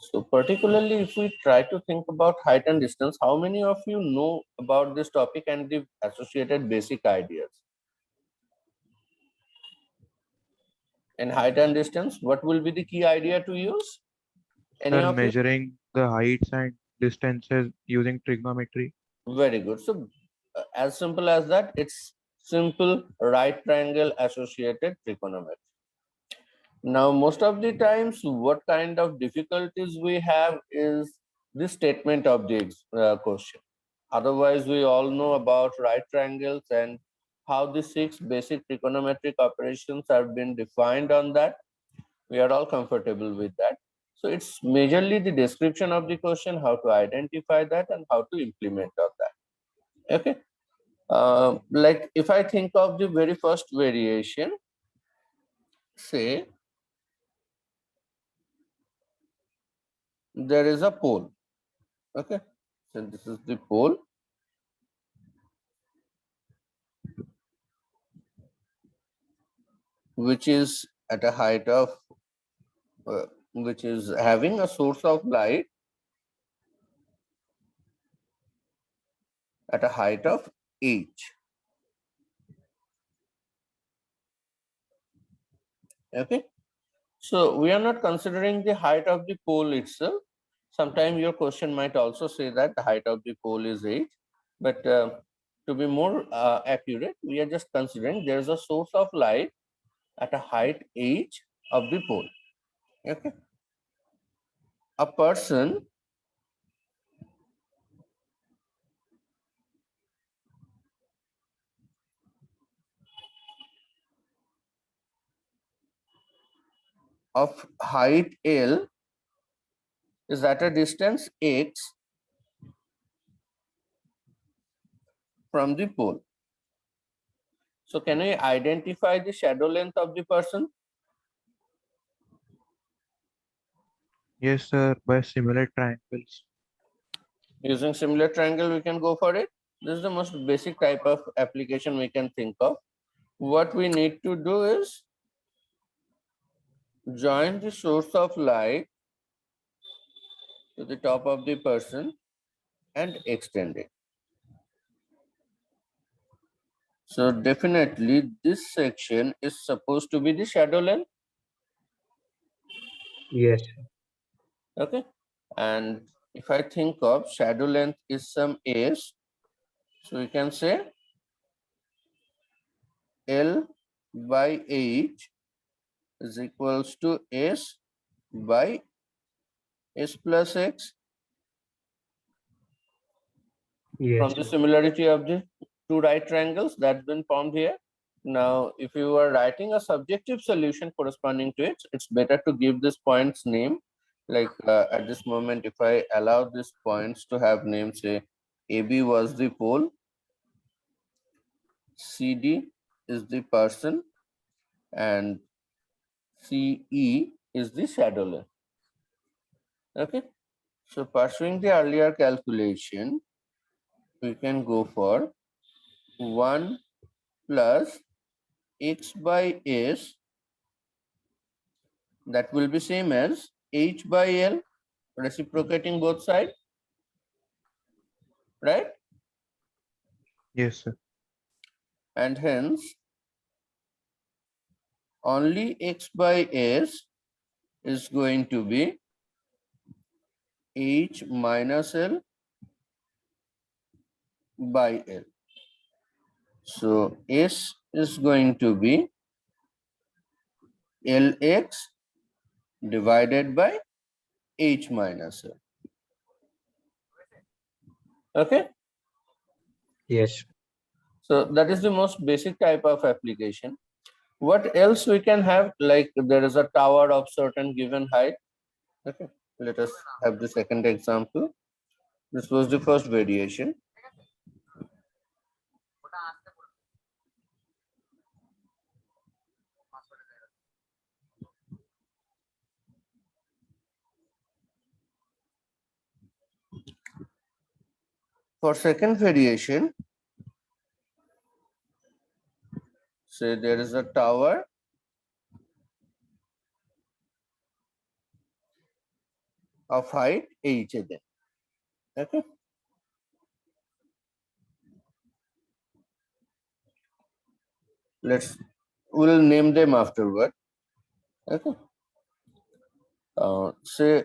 So particularly if we try to think about height and distance, how many of you know about this topic and the associated basic ideas? In height and distance, what will be the key idea to use? Any Sir, of you? measuring the heights and distances using trigonometry. Very good. So as simple as that, it's simple right triangle associated trigonometry. Now, most of the times, what kind of difficulties we have is the statement of the question. Otherwise, we all know about right triangles and how the 6 basic trigonometric operations have been defined on that. We are all comfortable with that. So it's majorly the description of the question, how to identify that and how to implement on that. Okay. Like if I think of the very first variation, say there is a pole. Okay. So this is the pole which is at a height of which is having a source of light at a height of h. Okay, so we are not considering the height of the pole itself. Sometime your question might also say that the height of the pole is h, but to be more accurate, we are just considering there is a source of light at a height h of the pole. Okay, a person of height l is at a distance x from the pole. So can we identify the shadow length of the person? Yes, sir, by similar triangles. Using similar triangle, we can go for it. This is the most basic type of application we can think of. What we need to do is join the source of light to the top of the person and extend it. So definitely this section is supposed to be the shadow length. Yes. Okay. And if I think of shadow length is some s, so we can say L by H is equals to S by S plus X. Yes. From the similarity of the two right triangles that's been formed here. Now, if you are writing a subjective solution corresponding to it, it's better to give this point's name. Like at this moment, if I allow these points to have names, say AB was the pole, CD is the person, and CE is the shadow length. Okay. So pursuing the earlier calculation, we can go for 1 plus x by s, that will be same as h by l, reciprocating both sides, right? Yes, sir. And hence only x by s is going to be h minus l by l. So s is going to be lx divided by h minus l. Okay. Yes. So that is the most basic type of application. What else we can have? Like there is a tower of certain given height. Okay, let us have the second example. This was the first variation. For second variation, say there is a tower of height h then. Okay. We'll name them afterward. Okay. Say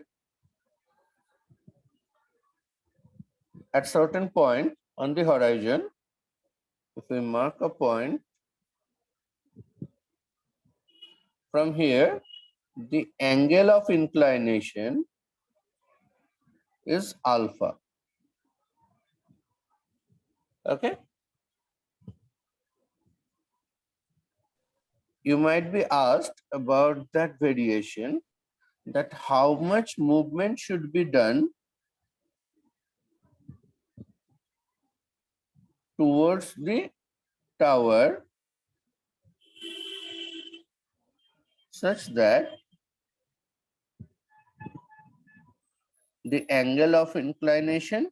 at certain point on the horizon, if we mark a point from here, the angle of inclination is alpha. Okay. You might be asked about that variation, that how much movement should be done towards the tower such that the angle of inclination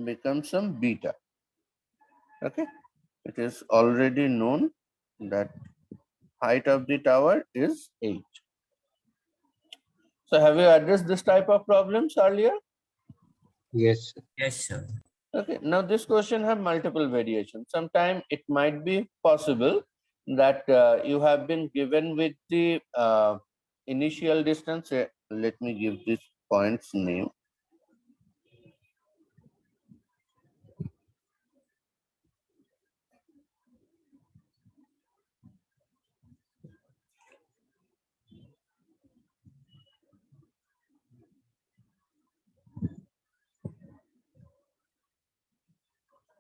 becomes some beta. Okay. It is already known that height of the tower is h. So have you addressed this type of problems earlier? Yes, sir. Yes, sir. Okay, now this question have multiple variations. Sometimes it might be possible that you have been given with the initial distance. Let me give this point's name.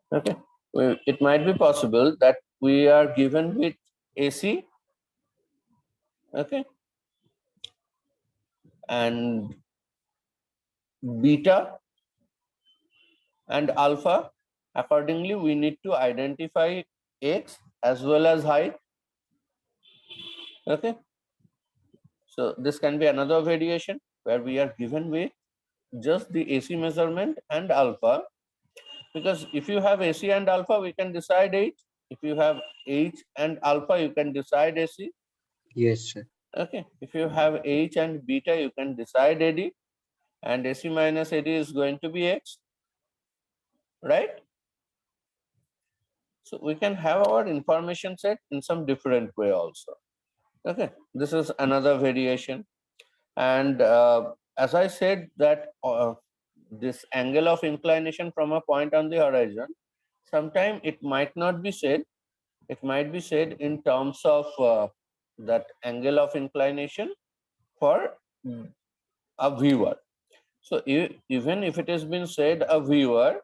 Okay, well, it might be possible that we are given with AC, okay, and beta and alpha. Accordingly, we need to identify x as well as height. Okay, so this can be another variation where we are given with just the AC measurement and alpha. Because if you have AC and alpha, we can decide H. If you have H and alpha, you can decide AC. Yes, sir. Okay. If you have H and beta, you can decide AD. And AC minus AD is going to be X. Right? So we can have our information set in some different way also. Okay. This is another variation. And as I said that this angle of inclination from a point on the horizon, sometimes it might not be said. It might be said in terms of that angle of inclination for a viewer. So even if it has been said a viewer,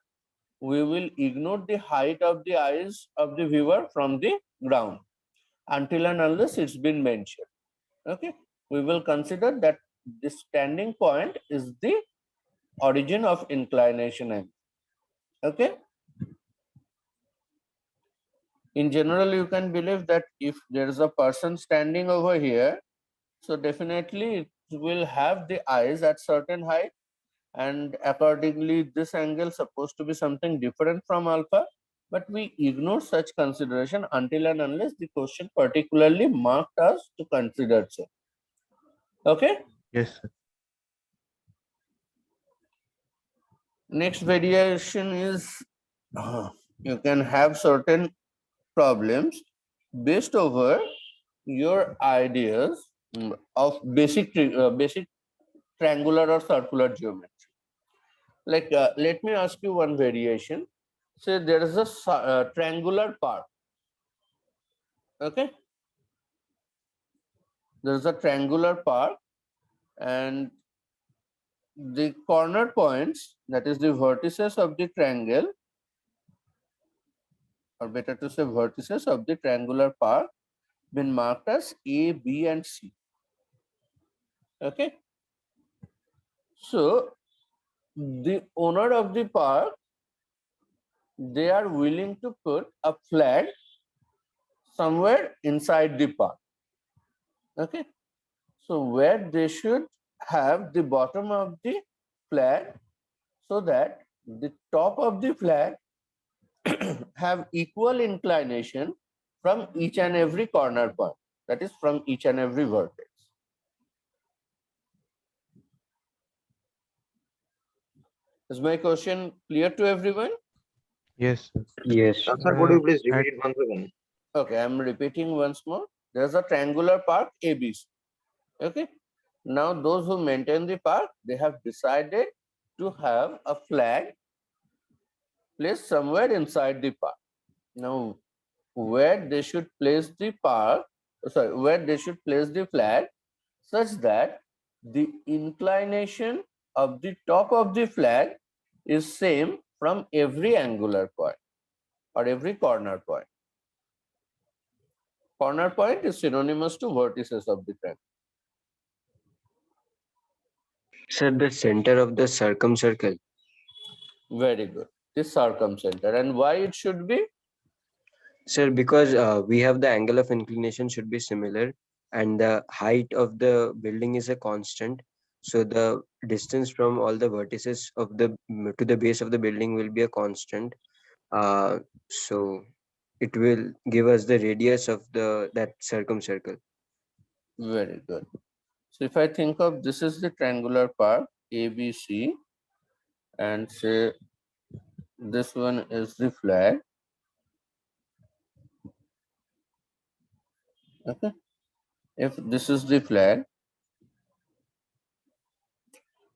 we will ignore the height of the eyes of the viewer from the ground until and unless it's been mentioned. Okay, we will consider that the standing point is the origin of inclination angle. Okay. In general, you can believe that if there is a person standing over here, so definitely it will have the eyes at certain height, and accordingly this angle supposed to be something different from alpha, but we ignore such consideration until and unless the question particularly marked us to consider so. Okay. Yes, sir. Next variation is you can have certain problems based over your ideas of basic triangular or circular geometry. Like let me ask you one variation. Say there is a triangular park. Okay, there is a triangular park, and the corner points, that is the vertices of the triangle, or better to say vertices of the triangular park, been marked as A, B, and C. Okay, so the owner of the park, they are willing to put a flag somewhere inside the park. Okay, so where they should have the bottom of the flag, so that the top of the flag have equal inclination from each and every corner point, that is from each and every vertex. Is my question clear to everyone? Yes, sir. Yes, sir. Sir, could you please At repeat it once again? Okay, I'm repeating once more. There's a triangular park ABC. Okay. Now, those who maintain the park, they have decided to have a flag placed somewhere inside the park. Now, where they should place the where they should place the flag such that the inclination of the top of the flag is same from every angular point or every corner point. Corner point is synonymous to vertices of the triangle. Sir, the center of the circumcircle. Very good. This circumcenter. And why it should be? Sir, because we have the angle of inclination should be similar and the height of the building is a constant. So the distance from all the vertices of the to the base of the building will be a constant. So it will give us the radius of that circumcircle. Very good. So if I think of this is the triangular park ABC and say this one is the flag. Okay. If this is the flag,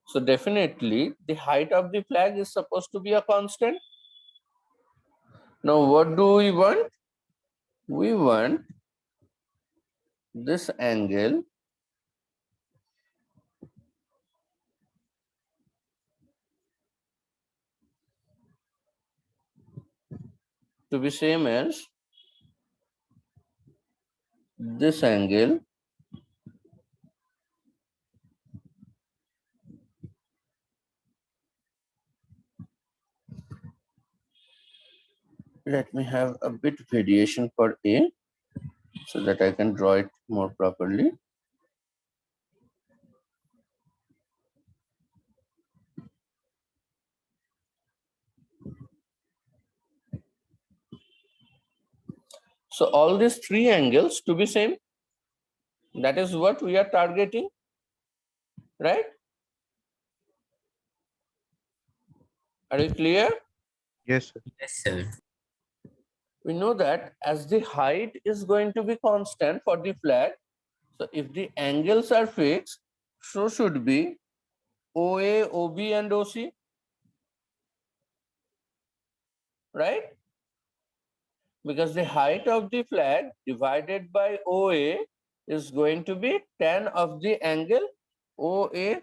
so definitely the height of the flag is supposed to be a constant. Now what do we want? We want this angle to be same as this angle let me have a bit variation for A so that I can draw it more properly. So all these three angles to be same, that is what we are targeting, right? Are you clear? yes, sir. Yes, sir. We know that as the height is going to be constant for the flag, so if the angles are fixed, so should be OA, OB and OC, right? Because the height of the flag divided by OA is going to be tan of the angle OA,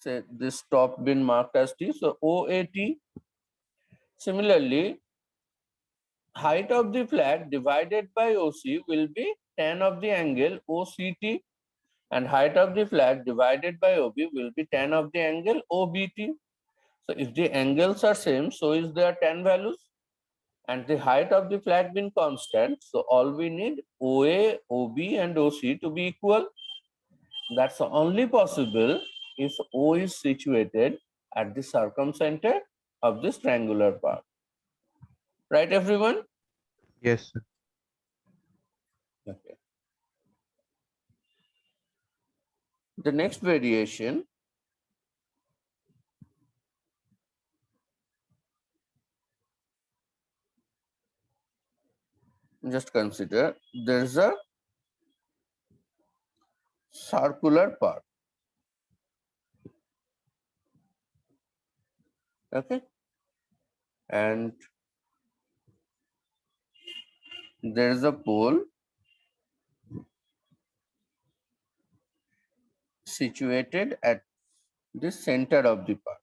say this top been marked as T, so OAT. Similarly, height of the flag divided by OC will be tan of the angle OCT, and height of the flag divided by OB will be tan of the angle OBT. So if the angles are same, so is their tan values, and the height of the flag being constant, so all we need OA, OB and OC to be equal. That's only possible if O is situated at the circumcenter of this triangular park. Right, everyone? Yes, sir. Okay. The next variation, just consider there's a circular park. Okay. And there is a pole situated at the center of the park.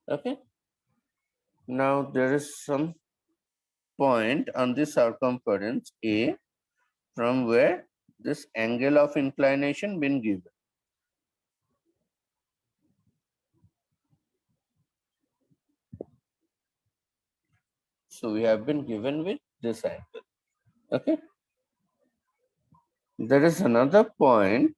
Okay. Now there is some point on the circumference A from where this angle of inclination been given. So we have been given with this angle. Okay. There is another point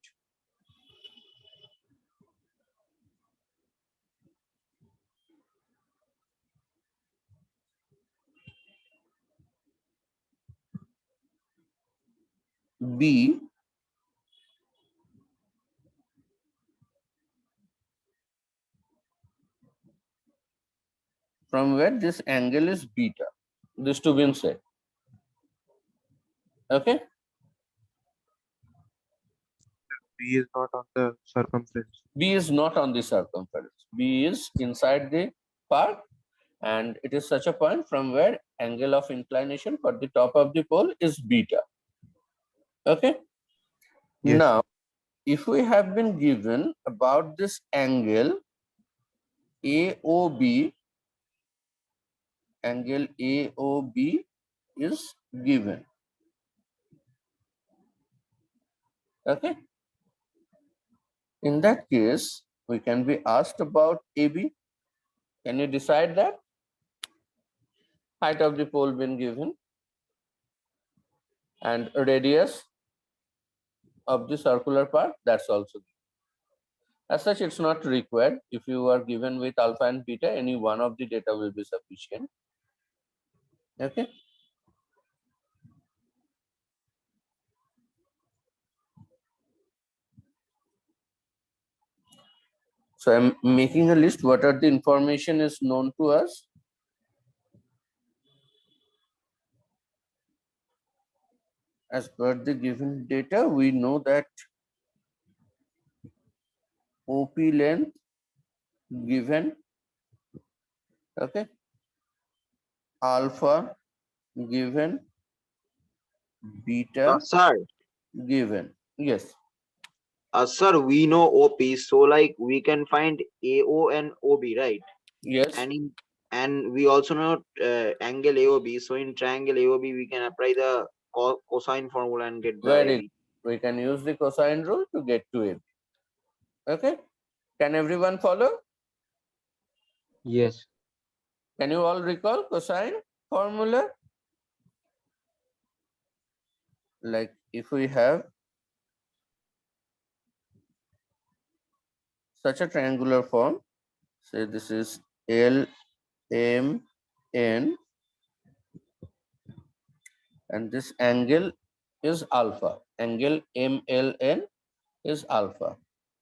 B from where this angle is beta. This to be said. Okay. B is not on the circumference. B is not on the circumference. B is inside the part, and it is such a point from where angle of inclination for the top of the pole is beta. Okay. Yes. Now, if we have been given about this angle AOB, angle AOB is given. Okay. In that case, we can be asked about AB. Can you decide that? Height of the pole been given and radius of the circular part, that's also given. As such, it's not required. If you are given with alpha and beta, any one of the data will be sufficient. Okay. So I'm making a list. What are the information is known to us? As per the given data, we know that OP length given, okay, alpha given, beta Sir, given. Yes. sir, we know OP, so like we can find AO and OB, right? Yes. And we also know angle AOB. So in triangle AOB, we can apply the cosine formula and get the Very AB. good. We can use the cosine rule to get to AB. Okay. Can everyone follow? Yes. Can you all recall cosine formula? Like if we have such a triangular form, say this is L, M, N, and this angle is alpha. Angle MLN is alpha.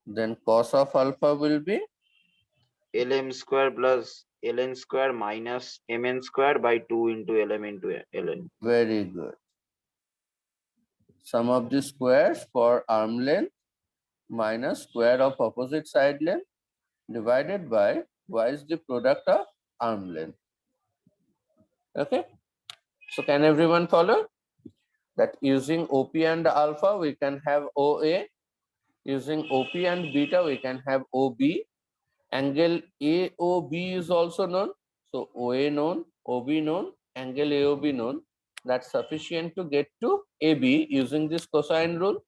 Then cos of alpha will be LM square plus LN square minus MN square by 2 into LM into LN. very good. Sum of the squares for arm length minus square of opposite side length divided by y is the product of arm length. Okay. So can everyone follow? That using OP and alpha, we can have OA. Using OP and beta, we can have OB. Angle AOB is also known. So OA known, OB known, angle AOB known. That's sufficient to get to AB using this cosine rule.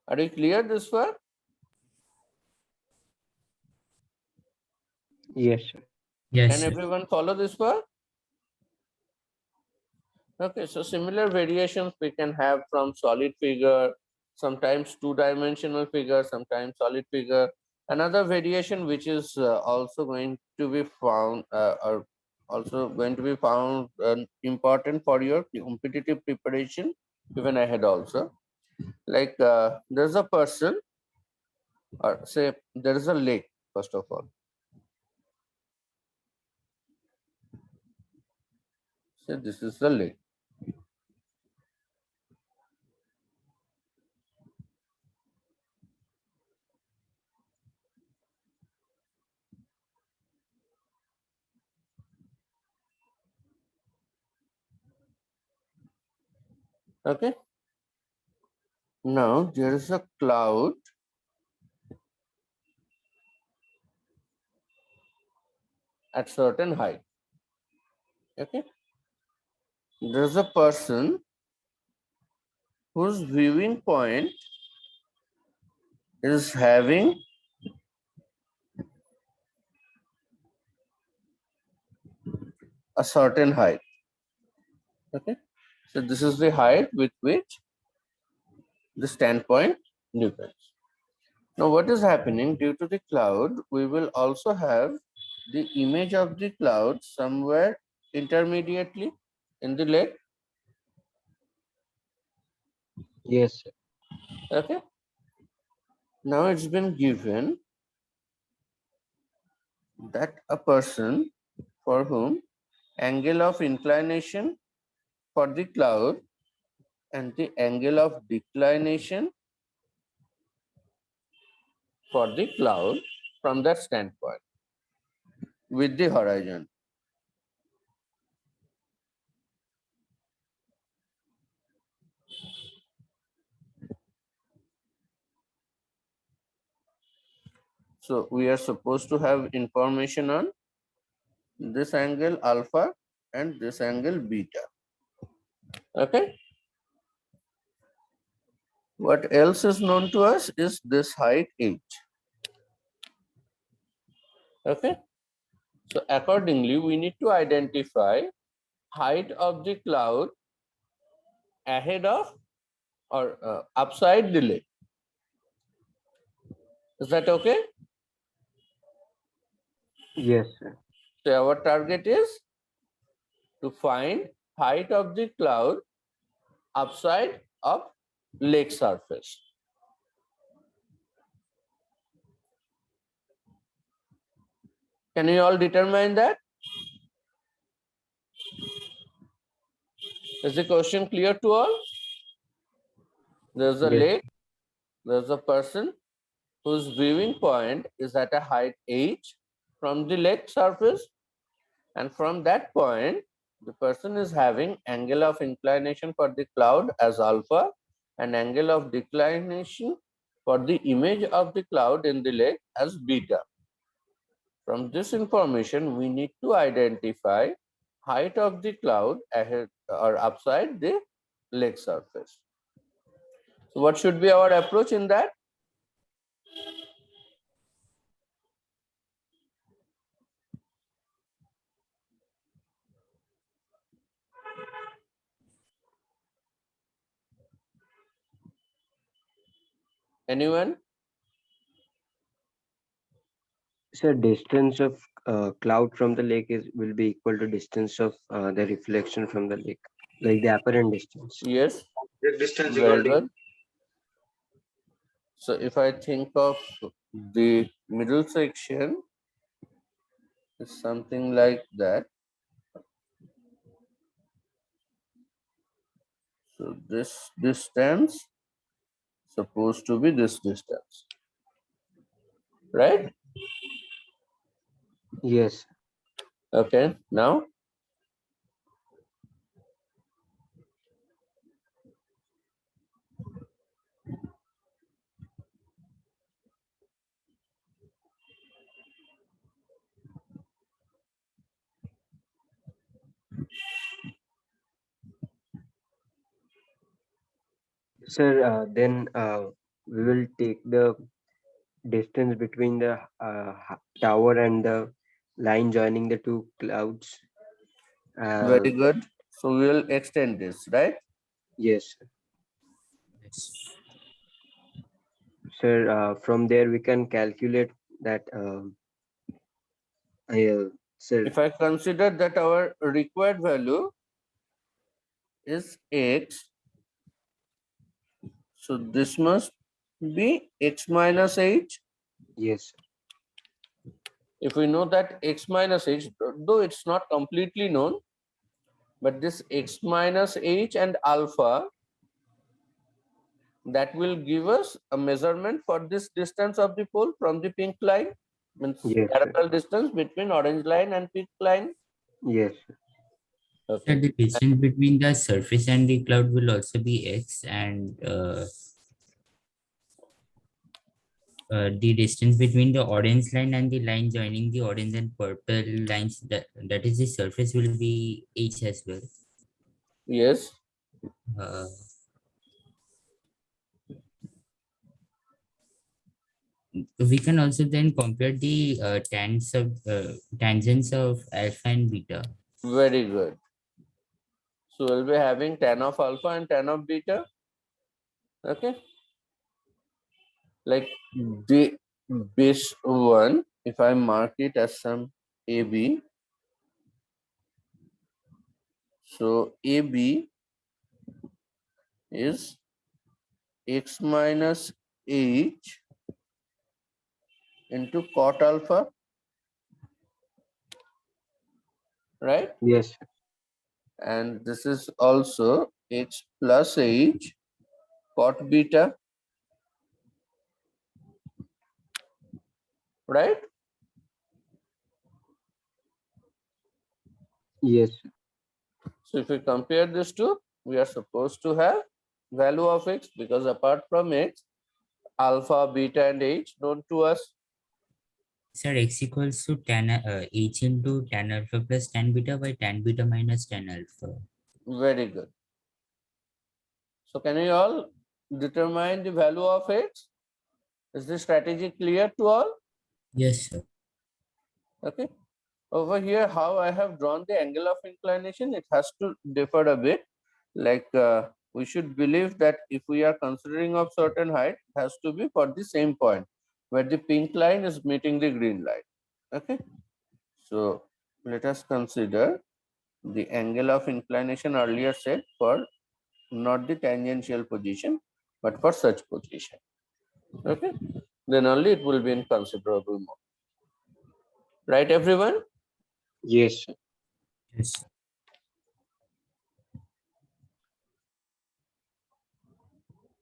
Are you clear this far? Yes, sir. Yes, Can sir. everyone follow this far? Okay, so similar variations we can have from solid figure, sometimes two-dimensional figure, sometimes solid figure. Another variation which is also going to be found or also going to be found important for your competitive preparation even ahead also. Like there's a person or say there is a lake first of all. Say this is the lake. Okay. Now there is a cloud at certain height. Okay. There's a person whose viewing point is having a certain height. Okay. So this is the height with which the standpoint depends. Now what is happening due to the cloud, we will also have the image of the cloud somewhere intermediately in the lake. Yes, sir. Okay. Now it's been given that a person for whom angle of inclination for the cloud and the angle of declination for the cloud from that standpoint with the horizon. So we are supposed to have information on this angle alpha and this angle beta. Okay. What else is known to us is this height h. Okay. So accordingly, we need to identify height of the cloud ahead of or upside the lake. Is that okay? Yes, sir. So our target is to find height of the cloud upside of lake surface. Can you all determine that? Is the question clear to all? There's a Yes. lake, there's a person whose viewing point is at a height h from the lake surface, and from that point the person is having angle of inclination for the cloud as alpha and angle of declination for the image of the cloud in the lake as beta. From this information we need to identify height of the cloud ahead or upside the lake surface. So what should be our approach in that? Anyone? Sir, distance of cloud from the lake will be equal to distance of the reflection from the lake, like the apparent distance. Yes. The distance Very equal to good. So if I think of the middle section, it's something like that. So this distance supposed to be this distance, right? Yes. Okay, now Sir, then we will take the distance between the tower and the line joining the two clouds. very good. So we will extend this, right? Yes, Yes. sir. From there we can calculate that. Sir, If I consider that our required value is x, so this must be x minus h. yes, If we know that x minus h, though it's not completely known, but this x minus h and alpha, that will give us a measurement for this distance of the pole from the pink line, means yes, sir. parallel distance between orange line and pink line. Yes, sir. So Okay. the distance between the surface and the cloud will also be x, and the distance between the orange line and the line joining the orange and purple lines, that is the surface, will be h as well. Yes. Uh, we can also then compare the tangents of alpha and beta. Very good. So we'll be having tan of alpha and tan of beta. Okay. Like the base one, if I mark it as some AB, so AB is x minus h into cot alpha right? Yes, sir. And this is also h plus h cot beta, right? Yes, sir. So if we compare these two, we are supposed to have value of x, because apart from x, alpha, beta, and h known to us. Sir, x equals to tan h into tan alpha plus tan beta by tan beta minus tan alpha. Very good. So can we all determine the value of x? Is this strategy clear to all? Yes, sir. Okay. Over here, how I have drawn the angle of inclination, it has to differ a bit. Like we should believe that if we are considering of certain height, it has to be for the same point where the pink line is meeting the green line. Okay. So let us consider the angle of inclination earlier said for not the tangential position, but for such position. Okay. Then only it will be in considerable mode. Right, everyone? Yes, sir. Yes.